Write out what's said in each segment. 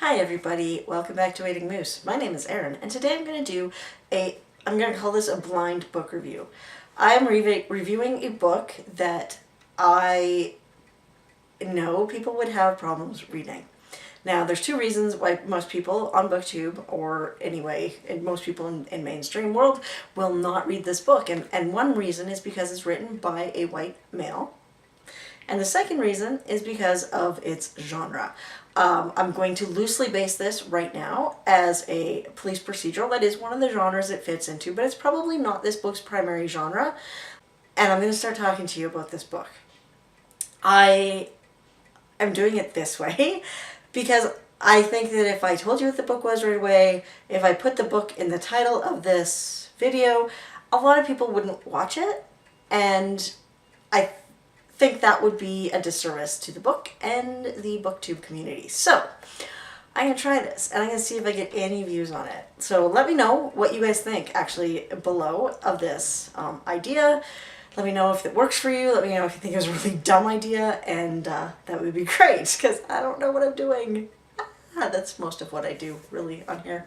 Hi everybody, welcome back to Waiting Moose. My name is Erin, and today I'm going to call this a blind book review. I'm reviewing a book that I know people would have problems reading. Now, there's two reasons why most people on BookTube, or anyway, and most people in mainstream world, will not read this book. And one reason is because it's written by a white male. And the second reason is because of its genre. I'm going to loosely base this right now as a police procedural. That is one of the genres it fits into, but it's probably not this book's primary genre. And I'm going to start talking to you about this book. I am doing it this way because I think that if I told you what the book was right away, if I put the book in the title of this video, a lot of people wouldn't watch it. And I think that would be a disservice to the book and the BookTube community. So I'm going to try this and I'm going to see if I get any views on it. So let me know what you guys think actually below of this idea. Let me know if it works for you. Let me know if you think it was a really dumb idea, and that would be great because I don't know what I'm doing. That's most of what I do really on here.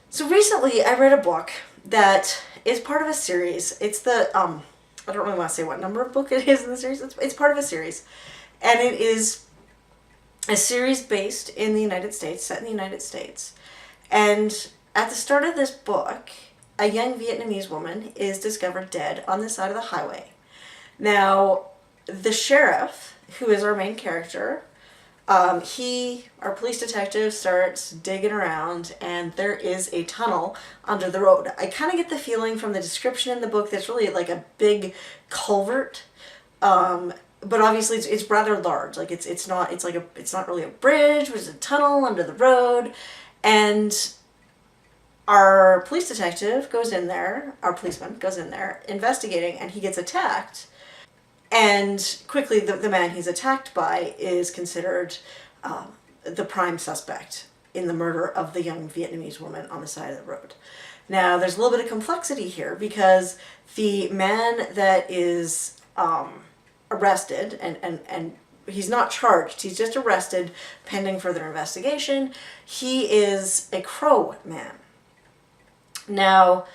So recently I read a book that is part of a series. It's the I don't really want to say what number of book it is in the series. It's part of a series. And it is a series based in the United States, set in the United States. And at the start of this book, a young Vietnamese woman is discovered dead on the side of the highway. Now, the sheriff, who is our main character, our police detective, starts digging around, and there is a tunnel under the road. I kind of get the feeling from the description in the book that's really like a big culvert, but obviously it's rather large. Like it's not really a bridge, but it's a tunnel under the road, and our police detective goes in there. Our policeman goes in there investigating, and he gets attacked. And quickly, the man he's attacked by is considered the prime suspect in the murder of the young Vietnamese woman on the side of the road. Now, there's a little bit of complexity here because the man that is arrested, and he's not charged, he's just arrested pending further investigation, he is a Crow man. Now,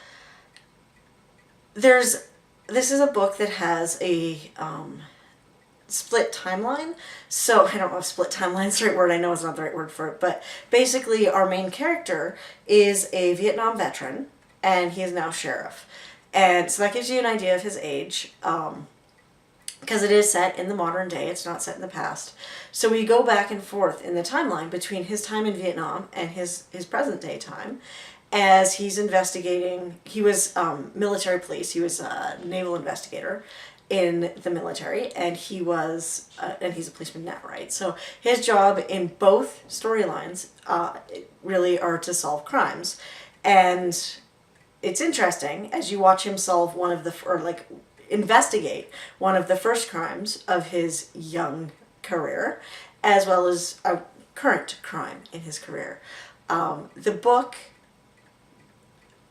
this is a book that has a split timeline. So I don't know if split timeline is the right word. I know it's not the right word for it. But basically our main character is a Vietnam veteran and he is now sheriff. And so that gives you an idea of his age because it is set in the modern day. It's not set in the past. So we go back and forth in the timeline between his time in Vietnam and his present day time. As he's investigating, he was military police. He was a naval investigator in the military, and he was, and he's a policeman now, right? So his job in both storylines really are to solve crimes, and it's interesting as you watch him solve investigate one of the first crimes of his young career, as well as a current crime in his career. The book.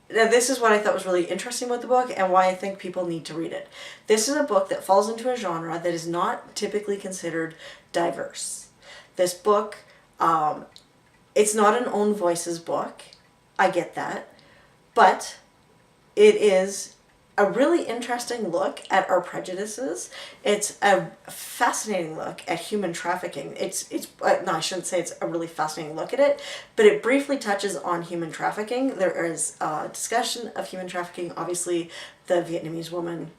Now, this is what I thought was really interesting about the book and why I think people need to read it. This is a book that falls into a genre that is not typically considered diverse. This book, it's not an own voices book. I get that. But it is a really interesting look at our prejudices. It's a fascinating look at human trafficking. No, I shouldn't say it's a really fascinating look at it, but it briefly touches on human trafficking. There is a discussion of human trafficking. Obviously, the Vietnamese woman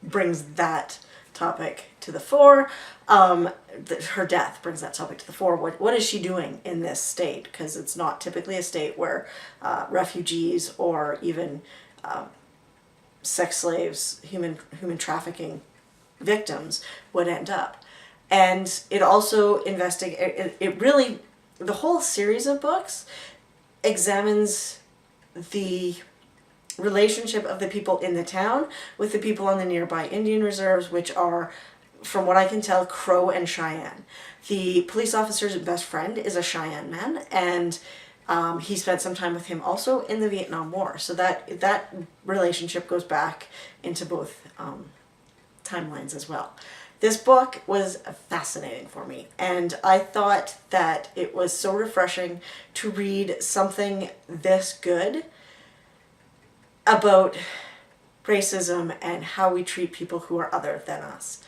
brings that topic to the fore. Her death brings that topic to the fore. What is she doing in this state? Because it's not typically a state where refugees or even sex slaves, human trafficking victims would end up. And it also it really, the whole series of books examines the relationship of the people in the town with the people on the nearby Indian reserves, which are, from what I can tell, Crow and Cheyenne. The police officer's best friend is a Cheyenne man, and he spent some time with him also in the Vietnam War. So that relationship goes back into both timelines as well. This book was fascinating for me, and I thought that it was so refreshing to read something this good about racism and how we treat people who are other than us.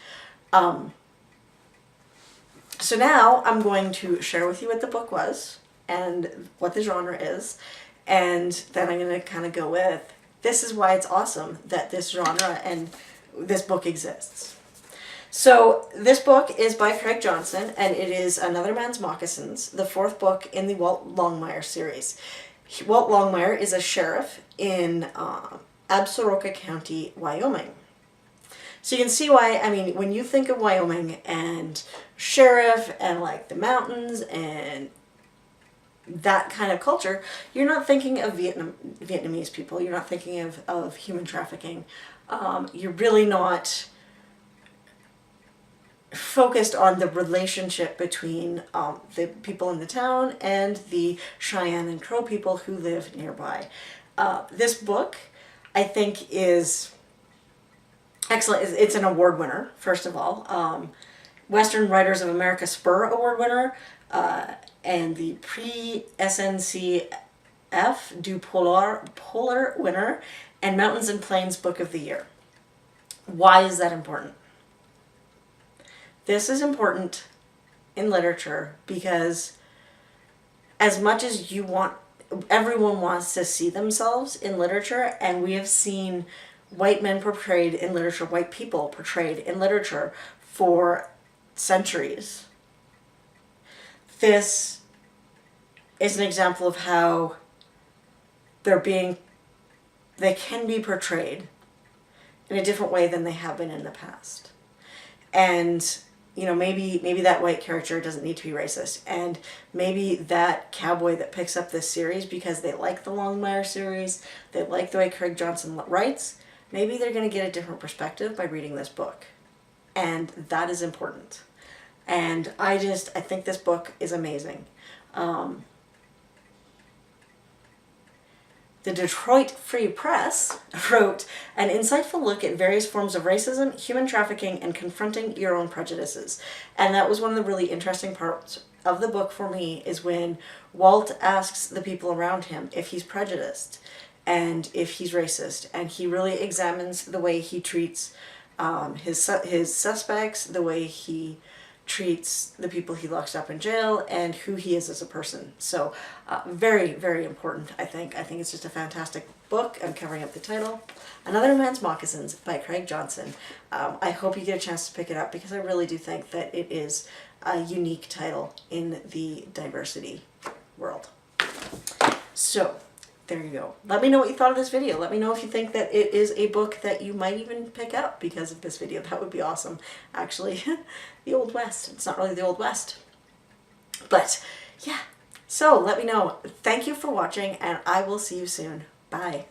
So now I'm going to share with you what the book was and what the genre is, and then I'm going to kind of go with, this is why it's awesome that this genre and this book exists. So this book is by Craig Johnson, and it is Another Man's Moccasins, the fourth book in the Walt Longmire series. Walt Longmire is a sheriff in Absaroka County, Wyoming. So you can see why, I mean, when you think of Wyoming and sheriff and like the mountains and that kind of culture, you're not thinking of Vietnamese people. You're not thinking of human trafficking. You're really not focused on the relationship between the people in the town and the Cheyenne and Crow people who live nearby. This book, I think, is excellent. It's an award winner, first of all. Western Writers of America Spur Award winner, and the Prix SNCF du Polar winner, and Mountains and Plains Book of the Year. Why is that important? This is important in literature because as much as everyone wants to see themselves in literature, and we have seen white men portrayed in literature, white people portrayed in literature for centuries. This is an example of how they can be portrayed in a different way than they have been in the past. And you know, maybe that white character doesn't need to be racist, and maybe that cowboy that picks up this series because they like the Longmire series, they like the way Craig Johnson writes, maybe they're going to get a different perspective by reading this book. And that is important. And I think this book is amazing. The Detroit Free Press wrote an insightful look at various forms of racism, human trafficking, and confronting your own prejudices. And that was one of the really interesting parts of the book for me, is when Walt asks the people around him if he's prejudiced and if he's racist. And he really examines the way he treats his suspects, the way he treats the people he locks up in jail, and who he is as a person. So very, very important, I think. I think it's just a fantastic book. I'm covering up the title. Another Man's Moccasins by Craig Johnson. I hope you get a chance to pick it up because I really do think that it is a unique title in the diversity world. So there you go. Let me know what you thought of this video. Let me know if you think that it is a book that you might even pick up because of this video. That would be awesome. Actually, the Old West. It's not really the Old West. But yeah, so let me know. Thank you for watching, and I will see you soon. Bye.